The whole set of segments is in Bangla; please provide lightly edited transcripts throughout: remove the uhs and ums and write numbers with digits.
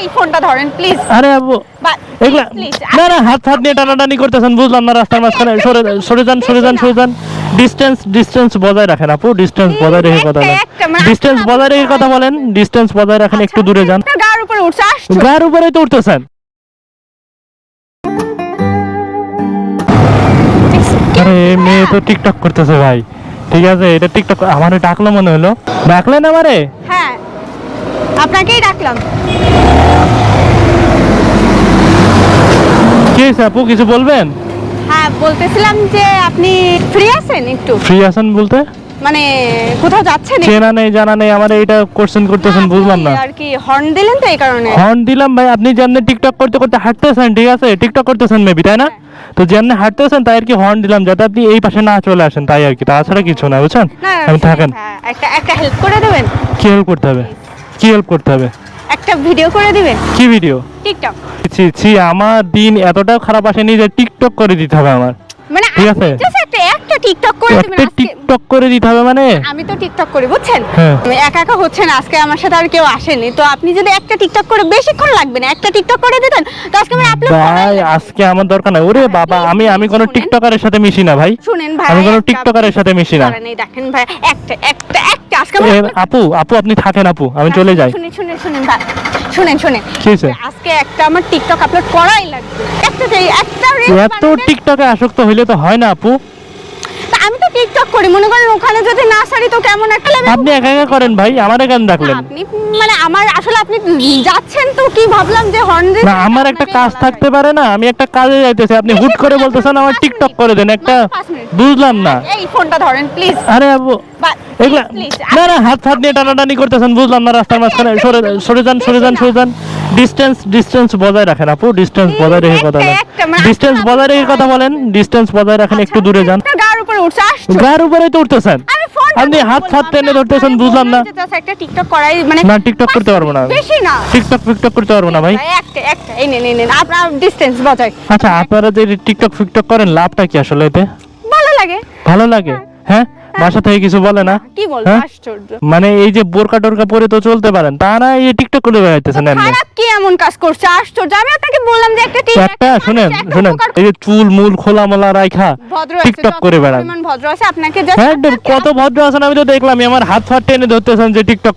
এই ফোনটা ধরেন প্লিজ। আরে আবু এগুলা না না, হাত হাত নিয়ে টানাটানি করতেছেন, বুঝলাম না। রাস্তার মাঝখানে সরে যান। ডিস্টেন্স বজায় রাখেন আপু, ডিস্টেন্স বজায় রেখে কথা বলেন। ডিস্টেন্স বজায় রেখে কথা বলেন, ডিস্টেন্স বজায় রাখেন, একটু দূরে যান। গায়ের উপরে উঠছে, গায়ের উপরেই তো উঠতেছেন। আরে মেয়ে তো টিকটক করতেছে ভাই। ঠিক আছে, এটা টিকটক। আমারে ডাকলো মনে হলো। ডাকলেন আমারে? হ্যাঁ আপনাকেই ডাকলাম। কি হয়েছে আপু, কিছু বলবেন? হ্যাঁ বলতেছিলাম যে আপনি ফ্রি আছেন? একটু ফ্রি আছেন বলতে মানে কোথাও যাচ্ছেন? চেনা নেই জানা নেই, আমার এইটা কোশ্চেন করতেছেন, বুঝলাম না। আর কি হর্ন দিলেন তো এই কারণে। হর্ন দিলাম ভাই, আপনি যেমনি টিকটক করতে করতে হাঁটতেছেন, ঠিক আছে, টিকটক করতেছেন মেবি, তাই না? তো যেমনি হাঁটতেছেন তাই আর কি হর্ন দিলাম, যাতে আপনি এই পাশে না চলে আসেন, তাই আর কি, তাছাড়া কিছু না, বুঝছেন? আমি থাকেন। একটা হেল্প করে দেবেন? কি হেল্প করতে হবে? কি হেল্প করতে হবে? একটা ভিডিও করে দিবেন। কি ভিডিও? টিকটক। ছি, আমার দিন এতটাও খারাপ আসেনি যে টিকটক করে দিতে হবে আমার। মানে ঠিক আছে, জাস্ট একটা টিকটক করে দিবেন একটা আজকে। টিকটক করে দিতে হবে মানে? আমি তো টিকটক করি বুঝছেন। হ্যাঁ। আমি একা একা হচ্ছে না, আজকে আমার সাথে আর কেউ আসেনি, তো আপনি যদি একটা টিকটক করে, বেশিক্ষণ লাগবে না, একটা টিকটক করে দিতেন তো আজকে আমি আপলোড ভাই আজকে আমার দরকার নাই। ওরে বাবা, আমি কোনো টিকটকারের সাথে মিশি না ভাই। শুনেন ভাই, আমি কোনো টিকটকারের সাথে মিশি না। এই দেখেন ভাই, একটা আজকে আপু আপনি থাকেন আপু, আমি চলে যাই। শুনেন ভাই, শুনেন কি হয়েছে? আজকে একটা আমার টিকটক আপলোড করাই লাগবে। একটা এত টিকটকে আসক্ত হইলে তো হয় না আপু। আমি তো টিকটক করি, মনে করেন ওখানে যদি না সারি তো কেমন একটা লাগে। আপনি একা একা করেন ভাই, আমার কেন ডাকলেন? আপনি মানে আমার আসলে আপনি যাচ্ছেন তো কি ভাবলাম যে হর্ন না, আমার একটা কাজ থাকতে পারে না? আমি একটা কাজে যাইতেছি, আপনি হুট করে বলতেছেন আমার টিকটক করে দেন একটা, বুঝলাম না। এই ফোনটা ধরেন প্লিজ। আরে আবু এগুলা না না, হাত হাত নিয়ে টানাটানি করতেছেন, বুঝলাম না। রাস্তার মাঝখানে সরে যান। ডিস্টেন্স বজায় রাখেন আপু, ডিস্টেন্স বজায় রেখে কথা বলেন। ডিস্টেন্স বজায় রেখে কথা বলেন, ডিস্টেন্স বজায় রাখেন, একটু দূরে যান। গায়ের উপরে উঠছে, গায়ের উপরেই তো উঠতেছেন। আপনি হাত টেনে ধরতেছেন, বুঝলাম না। একটা টিকটক করাই মানে না, টিকটক করতে পারবো না, বেশি না। টিকটক করতে পারবো না ভাই। একটা এই নেন আপনার ডিসটেন্স বজায়। আচ্ছা, আপনারা যে টিকটক করেন, লাভটা কি আসলে এতে? ভালো লাগে, হ্যাঁ। বাসা থেকে কিছু বলে না? কি বলবো, আশ্চর্য। মানে এই যে বোরকা টোরকা পরে তো চলতে পারেন, তা না এই টিকটক করে বেড়াইতেছেন এমনি। খারাপ কি এমন কাজ করছে, আশ্চর্য। আমি আপনাকে বললাম যে একটা শুনেন, এই যে চুল মূল খোলা মোলা রাখা টিকটক করে বেড়ান। ভদ্র আছে আপনাকে হ্যাঁ, কত ভদ্র আছেন আমি তো দেখলাম। আমার হাত টেনে ধরতেছেন যে টিকটক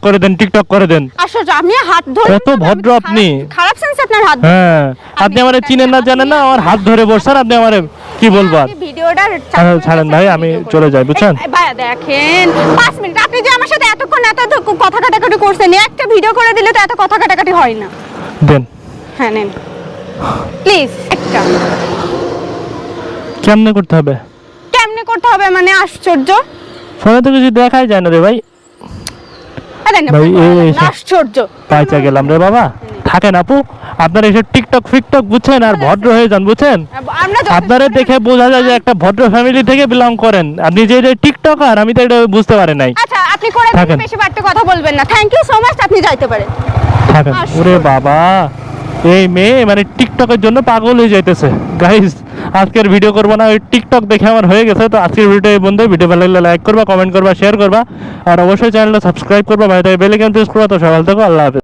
করে দেন। আশ্চর্য, আমি হাত ধরে। কত ভদ্র আপনি। খারাপ সেন্স আপনার হাত। হ্যাঁ, আপনি আমারে চিনেন না জানেন না, আমার হাত ধরে বসছেন, আপনি আমারে কি বলবো আর? ভিডিওটা ছাড়েন ভাই, আমি চলে যাই, বুঝছেন? ভাই দেখেন 5 মিনিট আপনি যে আমার সাথে এতক্ষণ এত কথা কাটাকাটি করছেন, একটা ভিডিও করে দিলে তো এত কথা কাটাকাটি হয় না। দেন। হ্যাঁ নেন প্লিজ। একটা কেমনে করতে হবে মানে? আশ্চর্য, ফোনে তো কিছু দেখাই যায় না রে ভাই। ভাই আশ্চর্য, পাইচা গেলাম রে বাবা। থাকেন আপু, আপনারা এসব টিকটক ফিকটক বুঝছেন, আর ভদ্র হয়ে যান, বুঝছেন? আপনারা দেখে বোঝা যায় যে একটা ভদ্র ফ্যামিলি থেকে বিলং করেন। আপনি যে টিকটকার, আমি তো এটা বুঝতে পারি নাই। আচ্ছা আপনি করে বেশি বাড়তে কথা বলবেন না। থ্যাংক ইউ সো মাচ, আপনি যাইতে পারেন। থাকেন। ওরে বাবা, এই মেয়ে মানে টিকটকের জন্য পাগল হয়ে যাইতেছে। গাইস, আজকের ভিডিও করবো না, ওই টিকটক দেখে আমার হয়ে গেছে। তো আজকের ভিডিও এই বন্ধু, ভিডিও ভালো লাগলে লাইক করবা, কমেন্ট করবা, শেয়ার করবা, আর অবশ্যই চ্যানেলটা সাবস্ক্রাইব করবা, ভাই বেল আইকন প্রেস করবা। তো সকাল থেকে আল্লাহ হাফেজ।